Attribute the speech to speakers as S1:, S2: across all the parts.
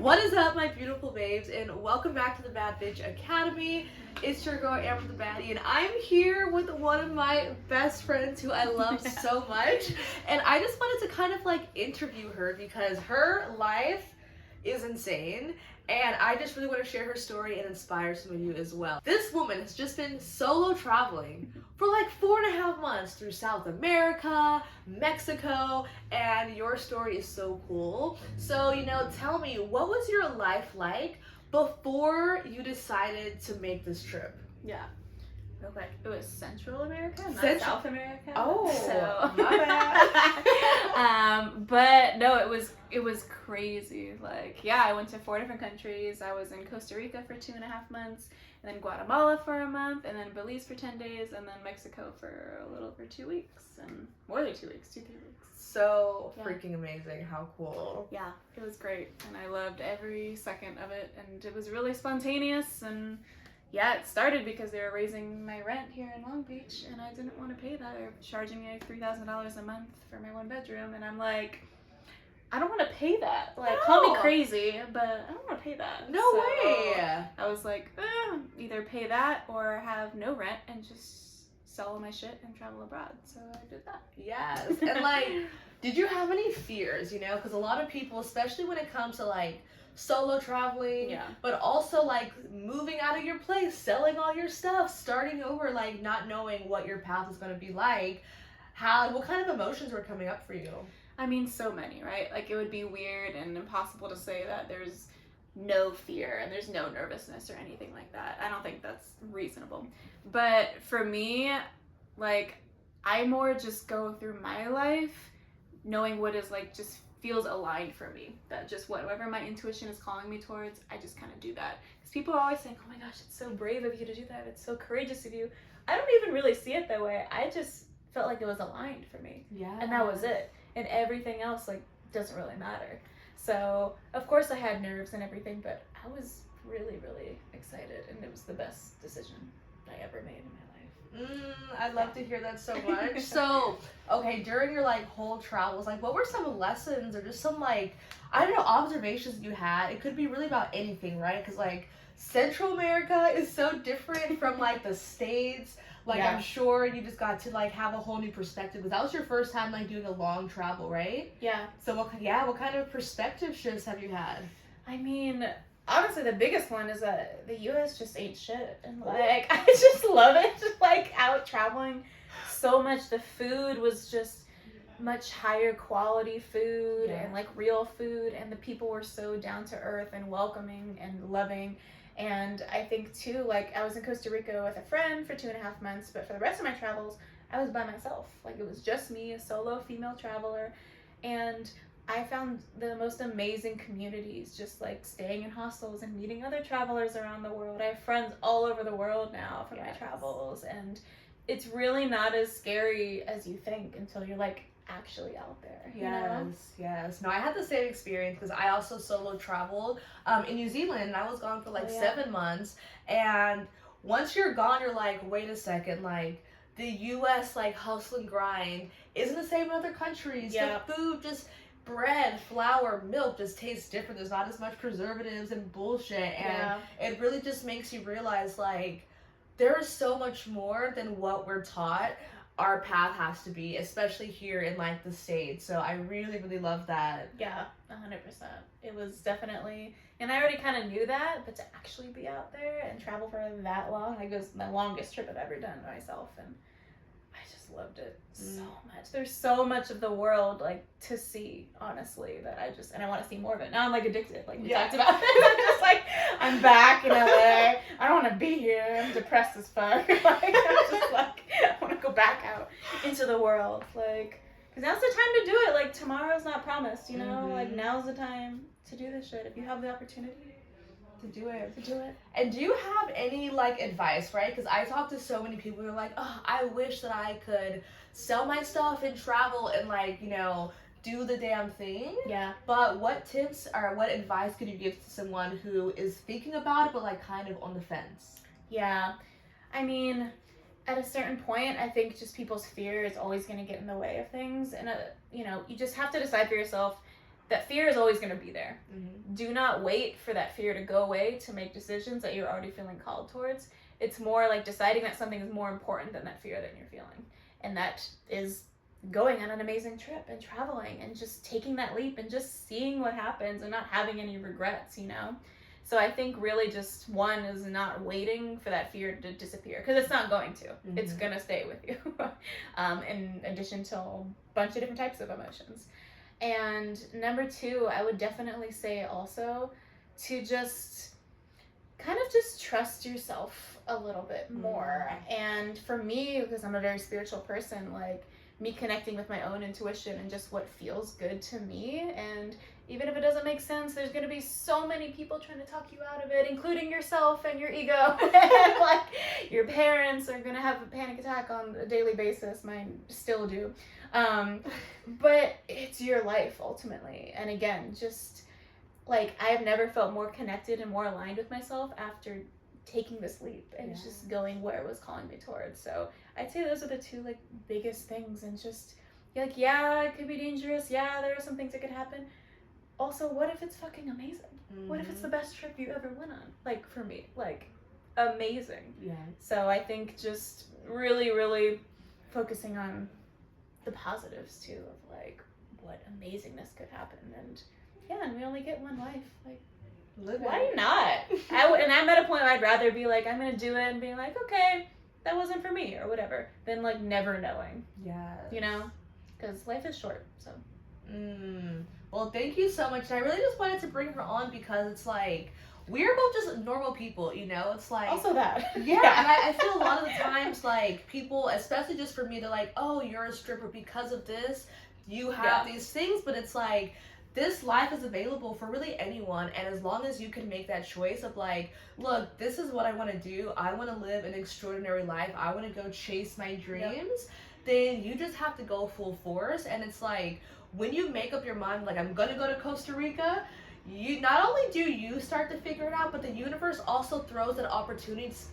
S1: What is up, my beautiful babes, and welcome back to the Bad Bitch Academy. It's your girl Amber the Baddie, and I'm here with one of my best friends who I love so much. And I just wanted to kind of like interview her because her life is insane, and I just really want to share her story and inspire some of you as well. This woman has just been solo traveling for like 4.5 months through South America, Mexico, and your story is so cool. So, tell me, what was your life like before you decided to make this trip?
S2: Yeah. Okay. It was Central America, not
S1: Central-
S2: South America.
S1: Oh,
S2: so
S1: my bad.
S2: but no, it was crazy. Like, yeah, I went to 4 different countries. I was in Costa Rica for 2.5 months, and then Guatemala for a month, and then Belize for 10 days, and then Mexico for a little over 2 weeks, and more than 2 weeks, 2-3 weeks.
S1: So
S2: Yeah.
S1: freaking amazing. How cool.
S2: Yeah, it was great, and I loved every second of it, and it was really spontaneous. And yeah, it started because they were raising my rent here in Long Beach, and I didn't want to pay that. They were charging me $3,000 a month for my 1 bedroom, and I'm like, I don't want to pay that. Like, call me
S1: No.
S2: crazy, but I don't want to pay that.
S1: No
S2: So
S1: way.
S2: I was like, either pay that or have no rent and just sell all my shit and travel abroad. So I did that.
S1: Yes. And like, did you have any fears, because a lot of people, especially when it comes to like solo traveling,
S2: Yeah.
S1: but also like moving out of your place, selling all your stuff, starting over, like not knowing what your path is going to be like, what kind of emotions were coming up for you?
S2: I mean, so many, right? Like, it would be weird and impossible to say that there's no fear and there's no nervousness or anything like that. I don't think that's reasonable. But for me, like, I more just go through my life knowing what is like just feels aligned for me. That just whatever my intuition is calling me towards, I just kind of do that. Because people are always saying, oh my gosh, it's so brave of you to do that. It's so courageous of you. I don't even really see it that way. I just felt like it was aligned for me.
S1: Yeah.
S2: And that was it. And everything else, like, doesn't really matter. So, of course I had nerves and everything, but I was really, really excited, and it was the best decision I ever made in my life.
S1: I'd love to hear that so much. So, okay, during your like whole travels, like what were some lessons or just some like, I don't know, observations you had? It could be really about anything, right? Because like Central America is so different from like the States. Like,
S2: Yeah.
S1: I'm sure you just got to like have a whole new perspective because that was your first time like doing a long travel, right?
S2: Yeah.
S1: So what kind of perspective shifts have you had?
S2: I mean, honestly, the biggest one is that the U.S. just ain't shit. And, like, I just love it. Just, like, out traveling so much. The food was just much higher quality food and, like, real food. And the people were so down to earth and welcoming and loving. And I think, too, like, I was in Costa Rica with a friend for 2.5 months. But for the rest of my travels, I was by myself. Like, it was just me, a solo female traveler. And I found the most amazing communities just like staying in hostels and meeting other travelers around the world. I have friends all over the world now from my travels, and it's really not as scary as you think until you're like actually out there. You know?
S1: Yes. No, I had the same experience because I also solo traveled in New Zealand, and I was gone for like 7 months. And once you're gone, you're like, wait a second, like the U.S. like hustle and grind isn't the same in other countries.
S2: Yeah.
S1: The food just bread, flour, milk just tastes different. There's not as much preservatives and bullshit, and it really just makes you realize like there is so much more than what we're taught our path has to be, especially here in like the States. So I really, really love that.
S2: Yeah, 100%. It was definitely, and I already kind of knew that, but to actually be out there and travel for that long, like it was the longest trip I've ever done myself, and I just loved it so much. There's so much of the world like to see, honestly, that I want to see more of it. Now I'm like addicted, like we talked about. I'm just like, I'm back in LA. I don't want to be here. I'm depressed as fuck. Like, I'm just like, I want to go back out into the world, like, because now's the time to do it. Like, tomorrow's not promised, you know. Like, now's the time to do this shit if you have the opportunity
S1: To do it.
S2: And
S1: do you have any like advice, right? Because I talk to so many people who are like, oh, I wish that I could sell my stuff and travel and like, do the damn thing.
S2: Yeah.
S1: But what tips or what advice could you give to someone who is thinking about it but like kind of on the fence?
S2: Yeah. I mean, at a certain point, I think just people's fear is always going to get in the way of things. And, you just have to decide for yourself, that fear is always going to be there.
S1: Mm-hmm.
S2: Do not wait for that fear to go away to make decisions that you're already feeling called towards. It's more like deciding that something is more important than that fear that you're feeling. And that is going on an amazing trip and traveling and just taking that leap and just seeing what happens and not having any regrets, you know? So I think really just one is not waiting for that fear to disappear, because it's not going to. Mm-hmm. It's going to stay with you, in addition to a bunch of different types of emotions. And number two, I would definitely say also to just kind of just trust yourself a little bit more. And for me, because I'm a very spiritual person, like me connecting with my own intuition and just what feels good to me. And even if it doesn't make sense, there's going to be so many people trying to talk you out of it, including yourself and your ego. And like your parents are going to have a panic attack on a daily basis. Mine still do. But it's your life ultimately. And again, just like I have never felt more connected and more aligned with myself after taking this leap and just going where it was calling me towards. So I'd say those are the two like biggest things. And just you're like, yeah, it could be dangerous. Yeah, there are some things that could happen. Also, what if it's fucking amazing? Mm-hmm. What if it's the best trip you ever went on? Like for me, like amazing.
S1: Yeah.
S2: So I think just really, really focusing on the positives too of like what amazingness could happen. And yeah, and we only get one life. Like, why not? And I'm at a point where I'd rather be like, I'm gonna do it and being like, okay, that wasn't for me or whatever, than like never knowing.
S1: Yeah.
S2: You know, because life is short. So.
S1: Well, thank you so much. And I really just wanted to bring her on because it's like we're both just normal people, you know? It's like
S2: also that.
S1: Yeah, and I feel a lot of the times like people, especially just for me, they're like, oh, you're a stripper because of this. You have these things, but it's like this life is available for really anyone, and as long as you can make that choice of like, look, this is what I want to do. I want to live an extraordinary life. I want to go chase my dreams. Then you just have to go full force. And it's like when you make up your mind, like I'm gonna go to Costa Rica, you not only do you start to figure it out, but the universe also throws opportunities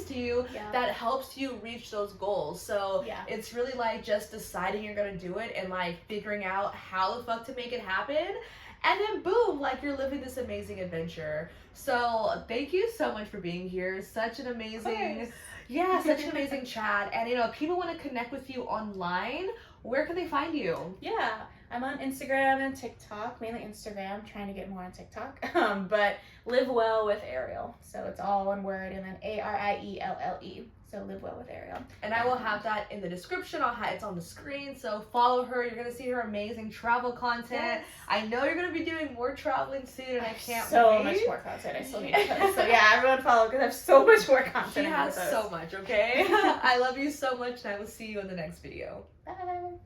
S1: to you that helps you reach those goals. So it's really like just deciding you're gonna do it and like figuring out how the fuck to make it happen, and then boom, like you're living this amazing adventure. So thank you so much for being here. Such an amazing such an amazing chat. And you know, if people want to connect with you online, where can they find you?
S2: Yeah, I'm on Instagram and TikTok, mainly Instagram, trying to get more on TikTok. But Live Well with Ariel. So it's all one word, and then ARIELLE. So Live Well with Ariel.
S1: And I will have that in the description. It's on the screen. So follow her. You're going to see her amazing travel content. Yes. I know you're going to be doing more traveling soon, and I can't wait.
S2: So much more content I still need to post. So yeah, everyone follow because I have so much more content.
S1: She has so much, okay? I love you so much, and I will see you in the next video.
S2: Bye.